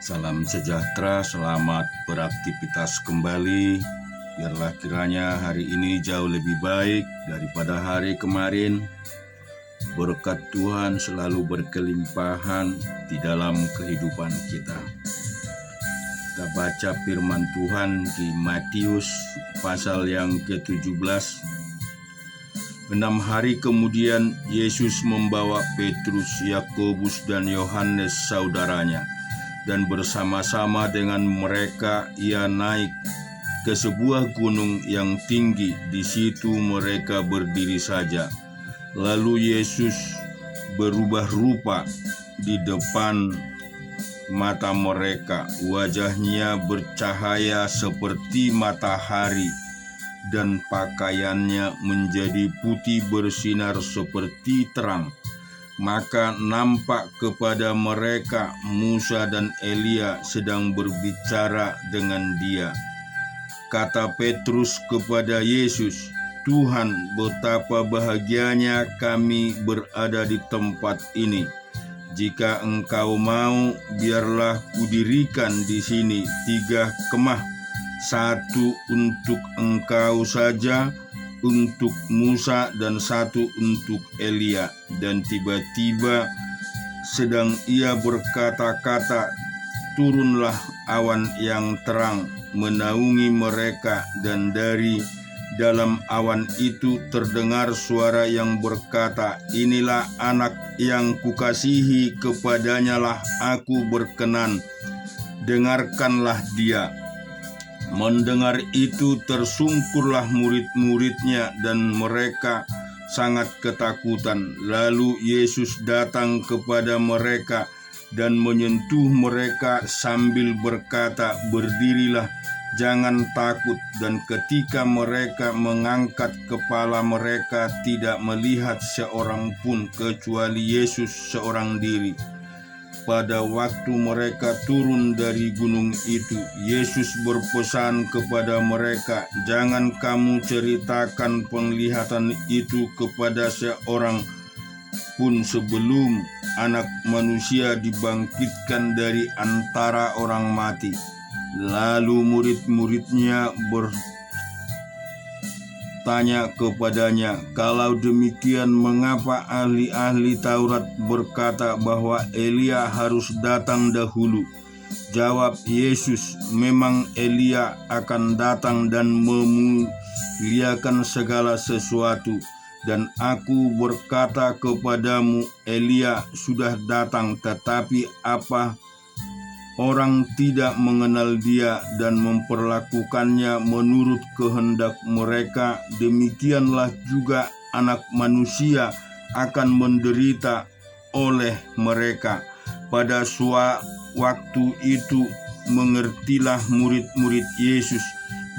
Salam sejahtera, selamat beraktivitas kembali. Biarlah kiranya hari ini jauh lebih baik daripada hari kemarin. Berkat Tuhan selalu berkelimpahan di dalam kehidupan kita. Kita baca firman Tuhan di Matius pasal yang ke-17. 6 hari kemudian Yesus membawa Petrus, Yakobus, dan Yohanes saudaranya, dan bersama-sama dengan mereka ia naik ke sebuah gunung yang tinggi. Di situ mereka berdiri saja. Lalu Yesus berubah rupa di depan mata mereka. Wajahnya bercahaya seperti matahari, dan pakaiannya menjadi putih bersinar seperti terang. Maka nampak kepada mereka Musa dan Elia sedang berbicara dengan dia. Kata Petrus kepada Yesus, "Tuhan, betapa bahagianya kami berada di tempat ini. Jika Engkau mau, biarlah kudirikan di sini 3 kemah, 1 untuk Engkau saja, untuk Musa, dan 1 untuk Elia." Dan tiba-tiba sedang ia berkata-kata, turunlah awan yang terang menaungi mereka, dan dari dalam awan itu terdengar suara yang berkata, "Inilah anak yang kukasihi, kepadanya lah aku berkenan, dengarkanlah dia." Mendengar itu tersungkurlah murid-muridnya, dan mereka sangat ketakutan. Lalu Yesus datang kepada mereka dan menyentuh mereka sambil berkata, "Berdirilah, jangan takut." Dan ketika mereka mengangkat kepala mereka, tidak melihat seorang pun kecuali Yesus seorang diri. Pada waktu mereka turun dari gunung itu, Yesus berpesan kepada mereka, "Jangan kamu ceritakan penglihatan itu kepada seorang pun sebelum Anak Manusia dibangkitkan dari antara orang mati." Lalu murid-muridnya bertanya kepadanya, "Kalau demikian, mengapa ahli-ahli Taurat berkata bahwa Elia harus datang dahulu?" Jawab Yesus, "Memang Elia akan datang dan memuliakan segala sesuatu. Dan aku berkata kepadamu, Elia sudah datang, tetapi apa orang tidak mengenal dia dan memperlakukannya menurut kehendak mereka, demikianlah juga Anak Manusia akan menderita oleh mereka." Pada waktu itu mengertilah murid-murid Yesus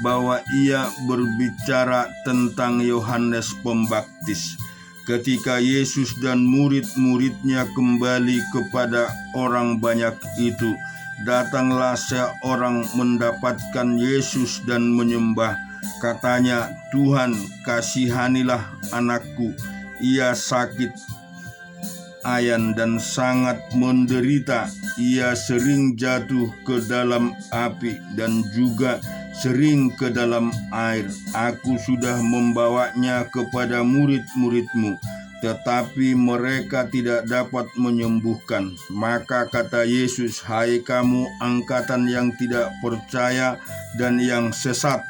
bahwa ia berbicara tentang Yohanes Pembaptis. Ketika Yesus dan murid-muridnya kembali kepada orang banyak itu, datanglah seorang mendapatkan Yesus dan menyembah. Katanya, "Tuhan, kasihanilah anakku. Ia sakit ayan dan sangat menderita. Ia sering jatuh ke dalam api dan juga sering ke dalam air. Aku sudah membawanya kepada murid-muridmu, tetapi mereka tidak dapat menyembuhkan." Maka kata Yesus, "Hai kamu angkatan yang tidak percaya dan yang sesat,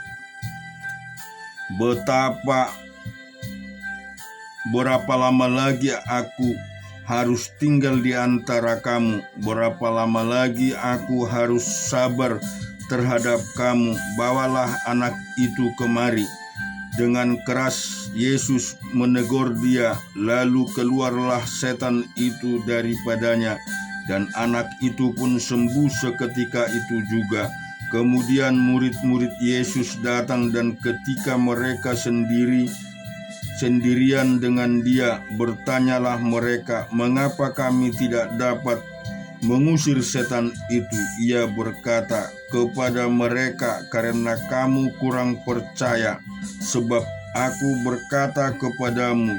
berapa lama lagi aku harus tinggal di antara kamu? Berapa lama lagi aku harus sabar terhadap kamu? Bawalah anak itu kemari." Dengan keras Yesus menegur dia, lalu keluarlah setan itu daripadanya, dan anak itu pun sembuh seketika itu juga. Kemudian murid-murid Yesus datang, dan ketika mereka sendirian dengan dia, bertanyalah mereka, "Mengapa kami tidak dapat mengusir setan itu?" Ia berkata kepada mereka, "Karena kamu kurang percaya. Sebab aku berkata kepadamu,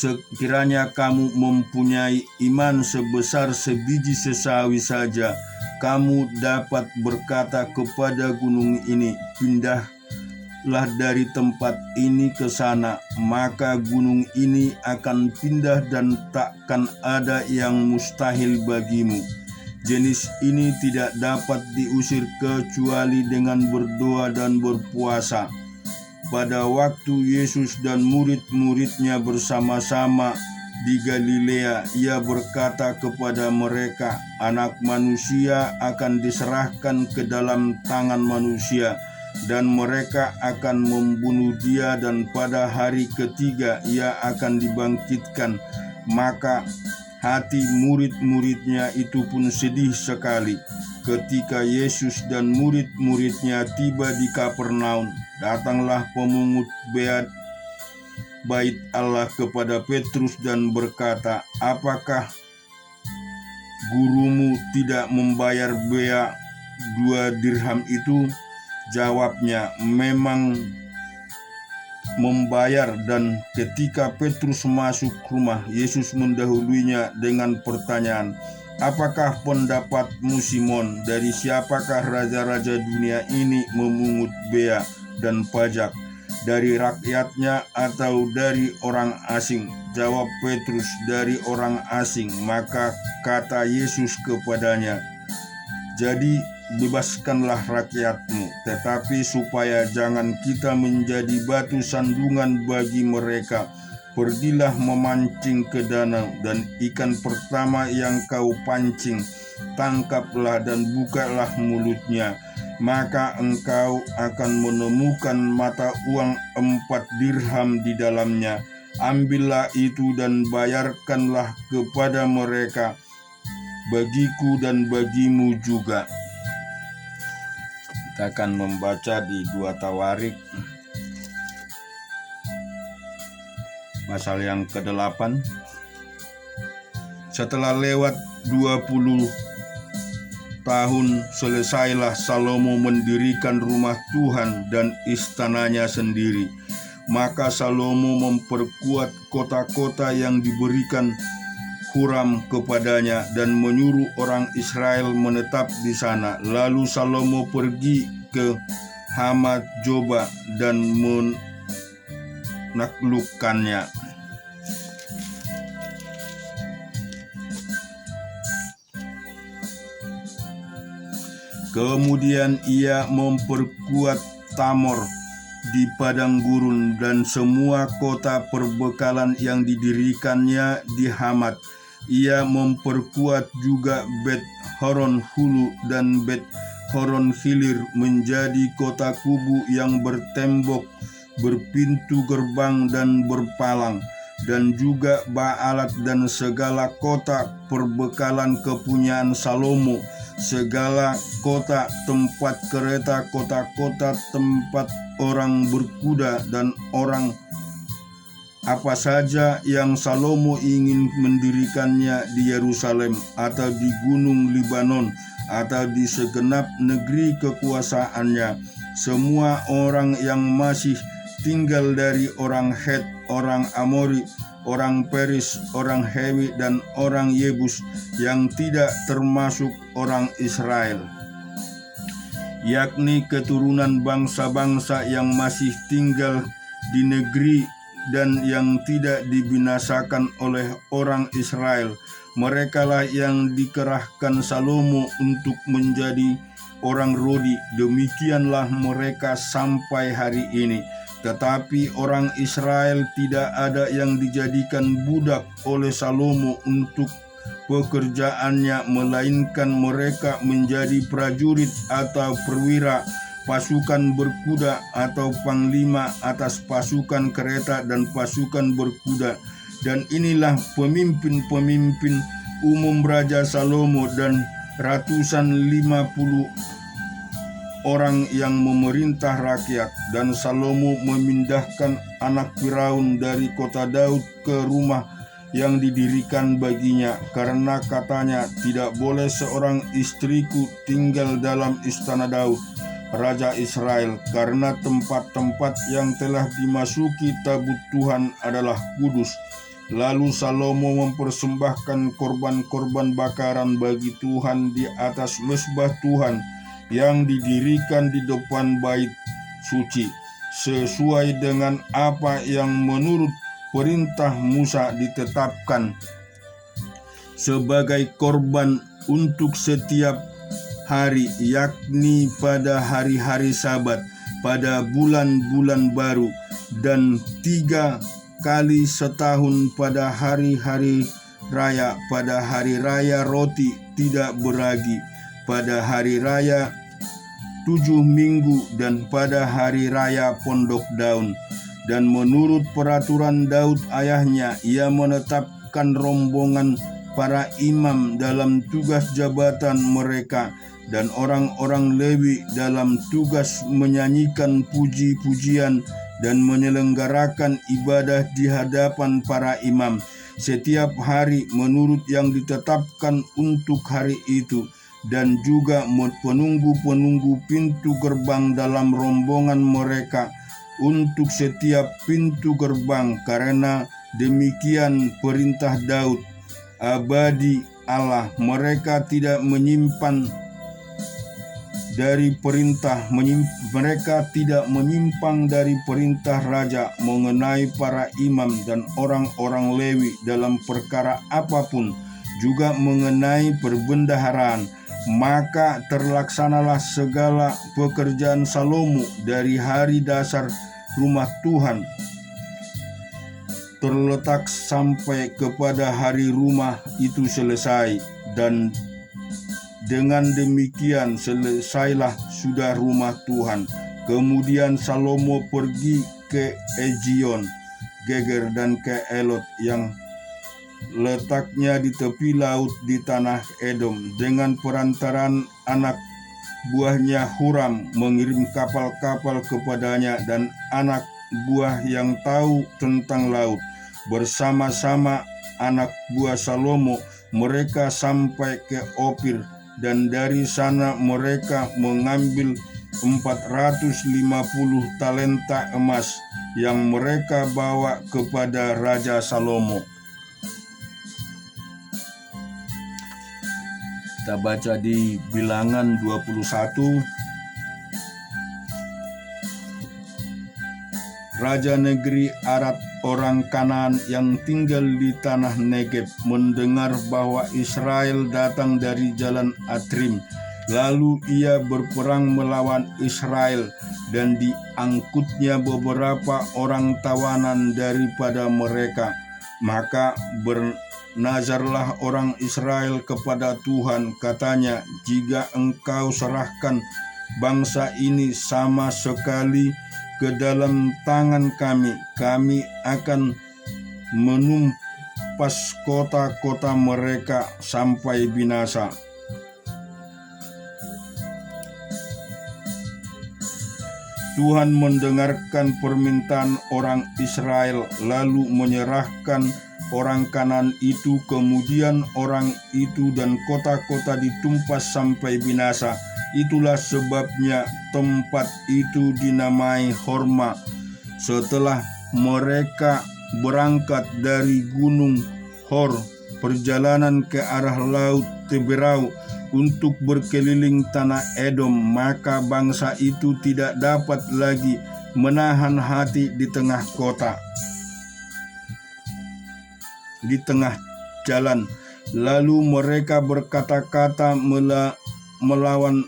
Sekiranya kamu mempunyai iman sebesar sebiji sesawi saja, kamu dapat berkata kepada gunung ini, pindahlah dari tempat ini ke sana, maka gunung ini akan pindah dan takkan ada yang mustahil bagimu. Jenis ini tidak dapat diusir kecuali dengan berdoa dan berpuasa. Pada waktu Yesus dan murid-muridnya bersama-sama di Galilea, ia berkata kepada mereka, Anak Manusia akan diserahkan ke dalam tangan manusia, dan mereka akan membunuh dia, dan pada hari ketiga ia akan dibangkitkan. Maka hati murid-muridnya itu pun sedih sekali. Ketika Yesus dan murid-muridnya tiba di Kapernaum, datanglah pemungut bait Allah kepada Petrus dan berkata, Apakah gurumu tidak membayar bea 2 dirham itu? Jawabnya, memang membayar. Dan ketika Petrus masuk rumah, Yesus mendahuluinya dengan pertanyaan, Apakah pendapatmu Simon, dari siapakah raja-raja dunia ini memungut bea dan pajak? Dari rakyatnya atau dari orang asing? Jawab Petrus, dari orang asing. Maka kata Yesus kepadanya, Jadi bebaskanlah rakyatmu, tetapi supaya jangan kita menjadi batu sandungan bagi mereka, pergilah memancing ke danau, dan ikan pertama yang kau pancing, tangkaplah dan bukalah mulutnya. Maka engkau akan menemukan mata uang 4 dirham di dalamnya. Ambillah itu dan bayarkanlah kepada mereka, bagiku dan bagimu juga. Kita akan membaca di 2 Tawarik pasal yang ke-8. Setelah lewat 20 tahun, selesailah Salomo mendirikan rumah Tuhan dan istananya sendiri. Maka Salomo memperkuat kota-kota yang diberikan Huram kepadanya dan menyuruh orang Israel menetap di sana. Lalu Salomo pergi ke Hamat Joba dan menaklukkannya. Kemudian ia memperkuat Tamor di padang gurun dan semua kota perbekalan yang didirikannya di Hamat. Ia memperkuat juga Bet Horon Hulu dan Bet Horon Hilir menjadi kota kubu yang bertembok, berpintu gerbang dan berpalang, dan juga Baalat dan segala kota perbekalan kepunyaan Salomo, segala kota tempat kereta, kota-kota tempat orang berkuda, dan orang apa saja yang Salomo ingin mendirikannya di Yerusalem atau di Gunung Libanon atau di segenap negeri kekuasaannya. Semua orang yang masih tinggal dari orang Het, orang Amori, orang Peris, orang Hewi, dan orang Yebus yang tidak termasuk orang Israel, yakni keturunan bangsa-bangsa yang masih tinggal di negeri dan yang tidak dibinasakan oleh orang Israel. Merekalah yang dikerahkan Salomo untuk menjadi orang Rodi. Demikianlah mereka sampai hari ini. Tetapi orang Israel tidak ada yang dijadikan budak oleh Salomo untuk pekerjaannya, melainkan mereka menjadi prajurit atau perwira pasukan berkuda atau panglima atas pasukan kereta dan pasukan berkuda. Dan inilah pemimpin-pemimpin umum Raja Salomo dan ratusan 50 orang yang memerintah rakyat. Dan Salomo memindahkan anak Firaun dari kota Daud ke rumah yang didirikan baginya, karena katanya, tidak boleh seorang istriku tinggal dalam istana Daud, Raja Israel, karena tempat-tempat yang telah dimasuki tabut Tuhan adalah kudus. Lalu Salomo mempersembahkan korban-korban bakaran bagi Tuhan di atas mezbah Tuhan yang didirikan di depan bait suci, sesuai dengan apa yang menurut perintah Musa ditetapkan sebagai korban untuk setiap hari, yakni pada hari-hari Sabat, pada bulan-bulan baru, dan 3 kali setahun pada hari-hari raya, pada hari raya roti tidak beragi, pada hari raya 7 minggu, dan pada hari raya pondok daun. Dan menurut peraturan Daud ayahnya, ia menetapkan rombongan para imam dalam tugas jabatan mereka, dan orang-orang Lewi dalam tugas menyanyikan puji-pujian dan menyelenggarakan ibadah di hadapan para imam setiap hari menurut yang ditetapkan untuk hari itu, dan juga penunggu-penunggu pintu gerbang dalam rombongan mereka untuk setiap pintu gerbang, karena demikian perintah Daud abadi Allah. Mereka tidak menyimpang dari perintah raja mengenai para imam dan orang-orang Lewi dalam perkara apapun, juga mengenai perbendaharaan. Maka terlaksanalah segala pekerjaan Salomo dari hari dasar rumah Tuhan terletak sampai kepada hari rumah itu selesai, dan dengan demikian selesailah sudah rumah Tuhan. Kemudian Salomo pergi ke Ezion Geger dan ke Elot yang letaknya di tepi laut di tanah Edom, dengan perantaran anak buahnya Huram mengirim kapal-kapal kepadanya, dan anak buah yang tahu tentang laut bersama-sama anak buah Salomo. Mereka sampai ke Opir, dan dari sana mereka mengambil 450 talenta emas yang mereka bawa kepada Raja Salomo. Kita baca di Bilangan 21. Raja negeri Arad orang Kanaan yang tinggal di tanah Negeb mendengar bahwa Israel datang dari jalan Atrim. Lalu ia berperang melawan Israel, dan diangkutnya beberapa orang tawanan daripada mereka. Maka bernazarlah orang Israel kepada Tuhan, katanya, jika engkau serahkan bangsa ini sama sekali ke dalam tangan kami, kami akan menumpas kota-kota mereka sampai binasa. Tuhan mendengarkan permintaan orang Israel, lalu menyerahkan orang Kanaan itu. Kemudian orang itu dan kota-kota ditumpas sampai binasa. Itulah sebabnya tempat itu dinamai Horma. Setelah mereka berangkat dari Gunung Hor, perjalanan ke arah Laut Teberau untuk berkeliling tanah Edom, maka bangsa itu tidak dapat lagi menahan hati di tengah kota, di tengah jalan. Lalu mereka berkata-kata melawan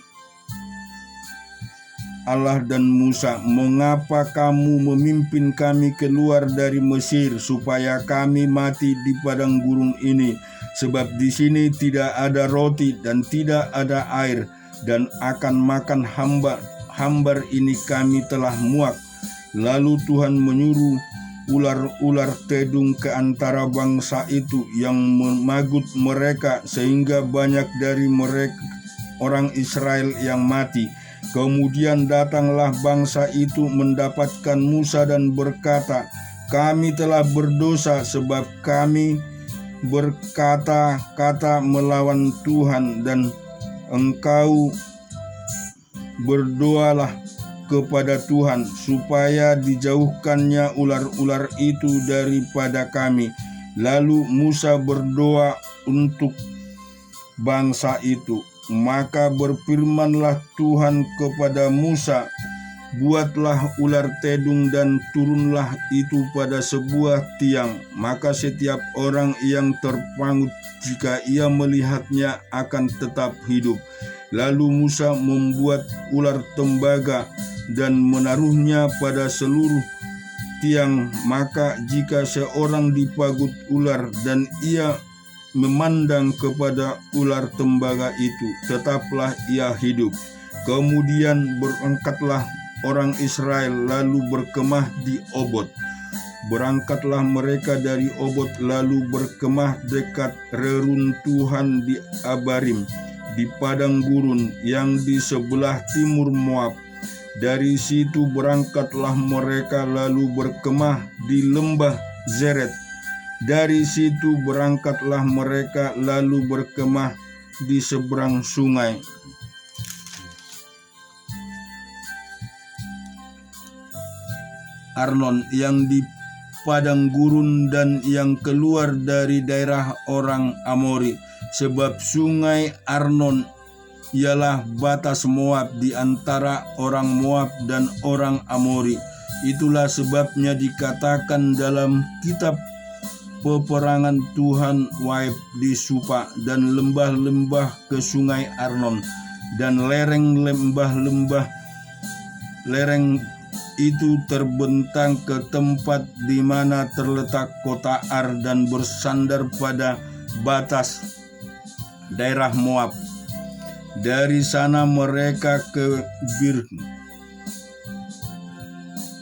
Allah dan Musa, mengapa kamu memimpin kami keluar dari Mesir supaya kami mati di padang gurun ini? Sebab di sini tidak ada roti dan tidak ada air, dan akan makan hambar ini kami telah muak. Lalu Tuhan menyuruh ular-ular tedung ke antara bangsa itu yang memagut mereka, sehingga banyak dari mereka orang Israel yang mati. Kemudian datanglah bangsa itu mendapatkan Musa dan berkata, kami telah berdosa sebab kami berkata-kata melawan Tuhan, dan engkau berdoalah kepada Tuhan supaya dijauhkannya ular-ular itu daripada kami. Lalu Musa berdoa untuk bangsa itu. Maka berfirmanlah Tuhan kepada Musa, buatlah ular tedung dan turunlah itu pada sebuah tiang. Maka setiap orang yang terpangut jika ia melihatnya akan tetap hidup. Lalu Musa membuat ular tembaga dan menaruhnya pada seluruh tiang. Maka jika seorang dipagut ular dan ia memandang kepada ular tembaga itu, tetaplah ia hidup. Kemudian berangkatlah orang Israel lalu berkemah di Obot. Berangkatlah mereka dari Obot lalu berkemah dekat reruntuhan di Abarim, di padang gurun yang di sebelah timur Moab. Dari situ berangkatlah mereka lalu berkemah di lembah Zeret. Dari situ berangkatlah mereka lalu berkemah di seberang sungai Arnon yang di padang gurun dan yang keluar dari daerah orang Amori, sebab sungai Arnon ialah batas Moab di antara orang Moab dan orang Amori. Itulah sebabnya dikatakan dalam kitab peperangan Tuhan Waib di Supa dan lembah-lembah ke sungai Arnon dan lereng lereng itu terbentang ke tempat di mana terletak kota Ar dan bersandar pada batas daerah Moab. Dari sana mereka ke Bir.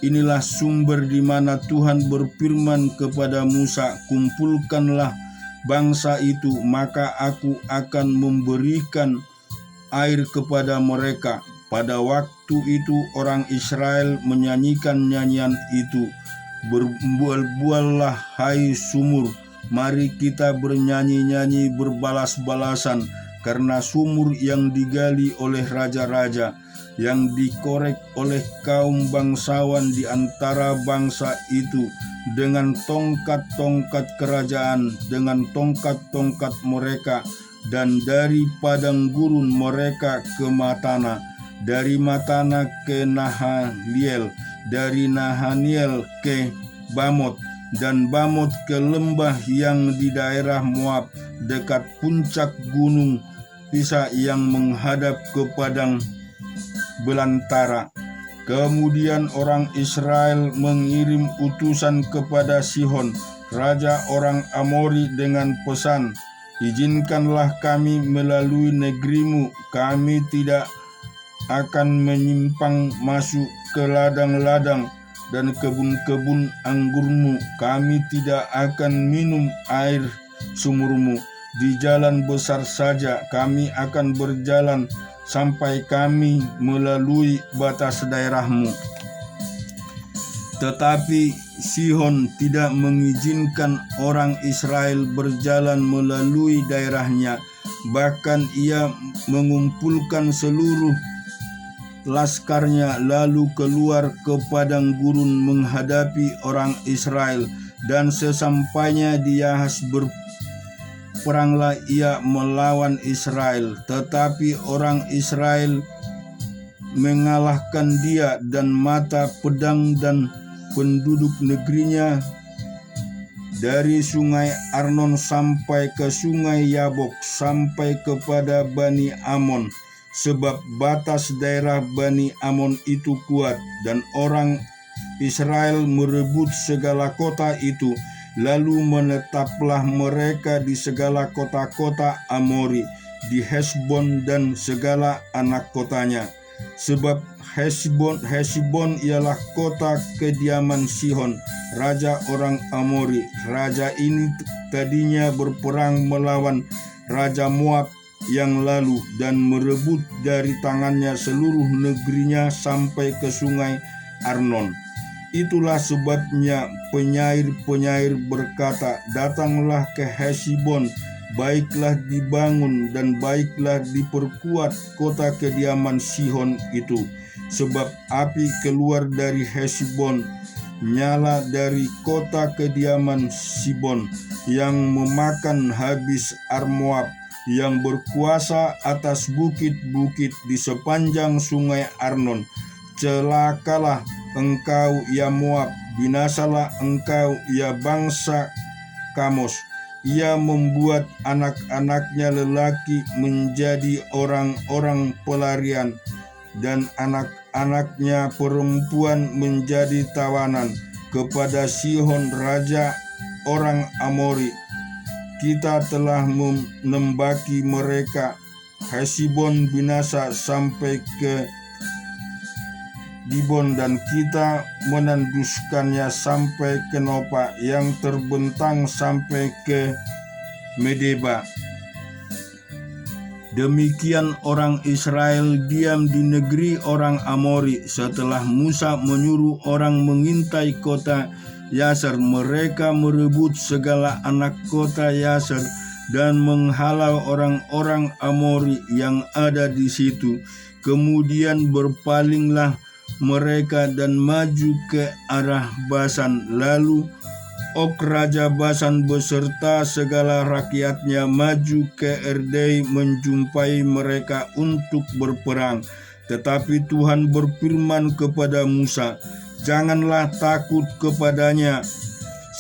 Inilah sumber di mana Tuhan berfirman kepada Musa, kumpulkanlah bangsa itu, maka aku akan memberikan air kepada mereka. Pada waktu itu orang Israel menyanyikan nyanyian itu, berbual-buallah hai sumur, mari kita bernyanyi-nyanyi berbalas-balasan, karena sumur yang digali oleh raja-raja, yang dikorek oleh kaum bangsawan di antara bangsa itu dengan tongkat-tongkat kerajaan, dengan tongkat-tongkat mereka, dan dari padang gurun mereka ke Matana, dari Matana ke Nahaniel, dari Nahaniel ke Bamot, dan Bamot ke lembah yang di daerah Moab dekat puncak gunung Pisa yang menghadap ke padang belantara. Kemudian orang Israel mengirim utusan kepada Sihon, raja orang Amori dengan pesan, izinkanlah kami melalui negerimu, kami tidak akan menyimpang masuk ke ladang-ladang dan kebun-kebun anggurmu, kami tidak akan minum air sumurmu. Di jalan besar saja kami akan berjalan sampai kami melalui batas daerahmu. Tetapi Sihon tidak mengizinkan orang Israel berjalan melalui daerahnya. Bahkan ia mengumpulkan seluruh laskarnya lalu keluar ke padang gurun menghadapi orang Israel. Dan sesampainya di Yahas peranglah ia melawan Israel, tetapi orang Israel mengalahkan dia dan mata pedang dan penduduk negerinya dari sungai Arnon sampai ke sungai Yabok, sampai kepada Bani Amon, sebab batas daerah Bani Amon itu kuat, dan orang Israel merebut segala kota itu. Lalu menetaplah mereka di segala kota-kota Amori, di Hesbon dan segala anak kotanya. Sebab Hesbon ialah kota kediaman Sihon, raja orang Amori. Raja ini tadinya berperang melawan raja Moab yang lalu dan merebut dari tangannya seluruh negerinya sampai ke sungai Arnon. Itulah sebabnya penyair-penyair berkata, datanglah ke Hesbon, baiklah dibangun dan baiklah diperkuat kota kediaman Sihon itu. Sebab api keluar dari Hesbon, nyala dari kota kediaman Sihon yang memakan habis Armoab, yang berkuasa atas bukit-bukit di sepanjang sungai Arnon. Celakalah engkau ya Moab, binasalah engkau ya bangsa Kamos. Ia membuat anak-anaknya lelaki menjadi orang-orang pelarian, dan anak-anaknya perempuan menjadi tawanan kepada Sihon raja orang Amori. Kita telah menembaki mereka. Hesibon binasa sampai ke Dibon, dan kita menanduskannya sampai ke Nopa, yang terbentang sampai ke Medeba. Demikian orang Israel diam di negeri orang Amori. Setelah Musa menyuruh orang mengintai kota Yaser, mereka merebut segala anak kota Yaser dan menghalau orang-orang Amori yang ada di situ. Kemudian berpalinglah mereka dan maju ke arah Basan. Lalu Og raja Basan beserta segala rakyatnya maju ke Erdei menjumpai mereka untuk berperang. Tetapi Tuhan berfirman kepada Musa, "Janganlah takut kepadanya,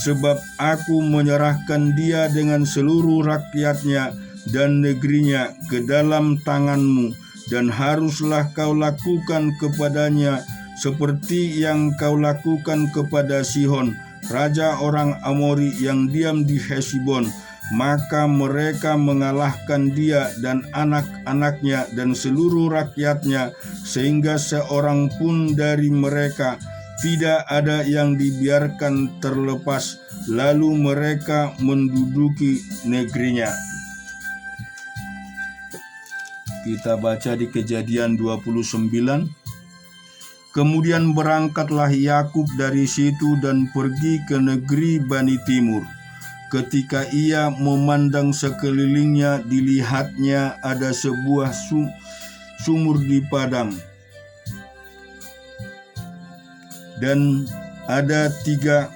sebab aku menyerahkan dia dengan seluruh rakyatnya dan negerinya ke dalam tanganmu. Dan haruslah kau lakukan kepadanya seperti yang kau lakukan kepada Sihon, raja orang Amori yang diam di Hesibon." Maka mereka mengalahkan dia dan anak-anaknya dan seluruh rakyatnya, sehingga seorang pun dari mereka tidak ada yang dibiarkan terlepas. Lalu mereka menduduki negerinya. Kita baca di Kejadian 29. Kemudian berangkatlah Yakub dari situ dan pergi ke negeri Bani Timur. Ketika ia memandang sekelilingnya, dilihatnya ada sebuah sumur di padang, dan ada 3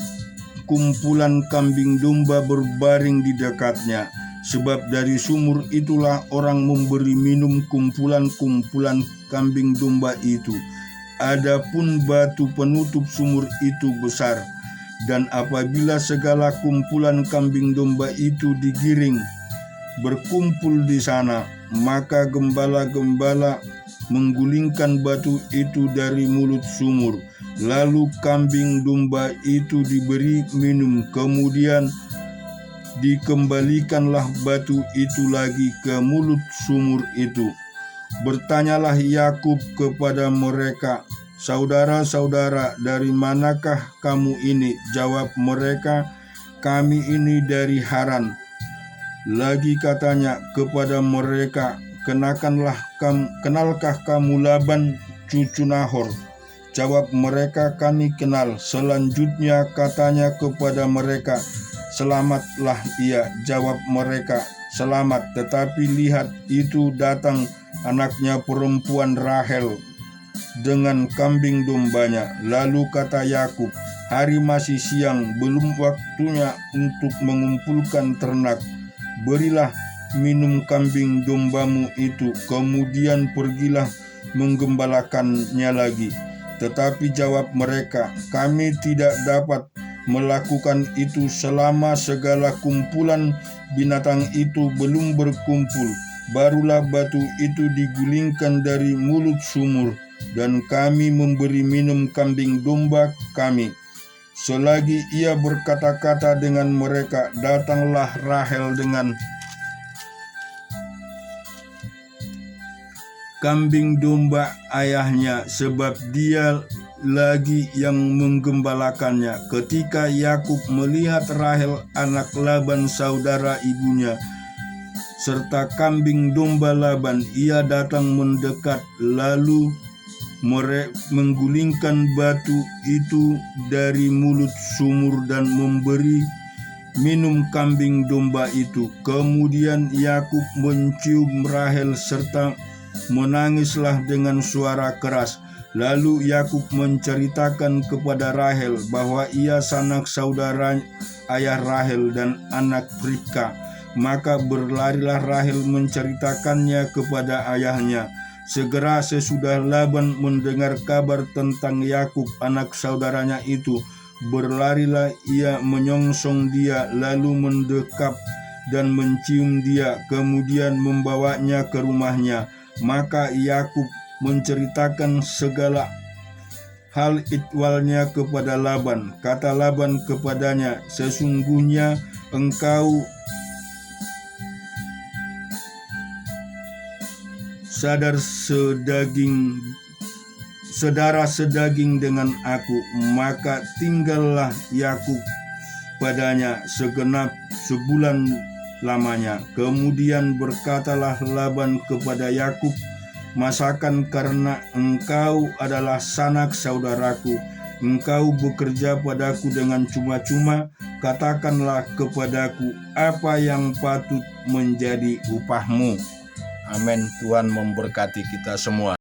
kumpulan kambing domba berbaring di dekatnya. Sebab dari sumur itulah orang memberi minum kumpulan-kumpulan kambing domba itu. Adapun batu penutup sumur itu besar. Dan apabila segala kumpulan kambing domba itu digiring berkumpul di sana, maka gembala-gembala menggulingkan batu itu dari mulut sumur. Lalu kambing domba itu diberi minum, kemudian dikembalikanlah batu itu lagi ke mulut sumur itu. Bertanyalah Yakub kepada mereka, "Saudara-saudara, dari manakah kamu ini?" Jawab mereka, "Kami ini dari Haran." Lagi katanya kepada mereka, "Kenalkah kamu Laban cucu Nahor?" Jawab mereka, "Kami kenal." Selanjutnya katanya kepada mereka, "Selamatlah ia." Jawab mereka, "Selamat." Tetapi lihat, itu datang anaknya perempuan Rahel dengan kambing dombanya. Lalu kata Yakub, "Hari masih siang, belum waktunya untuk mengumpulkan ternak. Berilah minum kambing dombamu itu, kemudian pergilah menggembalakannya lagi." Tetapi jawab mereka, "Kami tidak dapat melakukan itu selama segala kumpulan binatang itu belum berkumpul. Barulah batu itu digulingkan dari mulut sumur, dan kami memberi minum kambing domba kami." Selagi ia berkata-kata dengan mereka, datanglah Rahel dengan kambing domba ayahnya, sebab dia lagi yang menggembalakannya. Ketika Yakub melihat Rahel anak Laban saudara ibunya serta kambing domba Laban, ia datang mendekat, lalu menggulingkan batu itu dari mulut sumur dan memberi minum kambing domba itu. Kemudian Yakub mencium Rahel serta menangislah dengan suara keras. Lalu Yakub menceritakan kepada Rahel bahwa ia sanak saudara ayah Rahel dan anak Ribka. Maka berlarilah Rahel menceritakannya kepada ayahnya. Segera sesudah Laban mendengar kabar tentang Yakub anak saudaranya itu, berlarilah ia menyongsong dia, lalu mendekap dan mencium dia, kemudian membawanya ke rumahnya. Maka Yakub menceritakan segala hal ihwalnya kepada Laban. Kata Laban kepadanya, sesungguhnya engkau saudara sedaging dengan aku. Maka tinggallah Yakub padanya segenap sebulan lamanya. Kemudian berkatalah Laban kepada Yakub, masakan karena engkau adalah sanak saudaraku, engkau bekerja padaku dengan cuma-cuma, katakanlah kepadaku apa yang patut menjadi upahmu. Amin. Tuhan memberkati kita semua.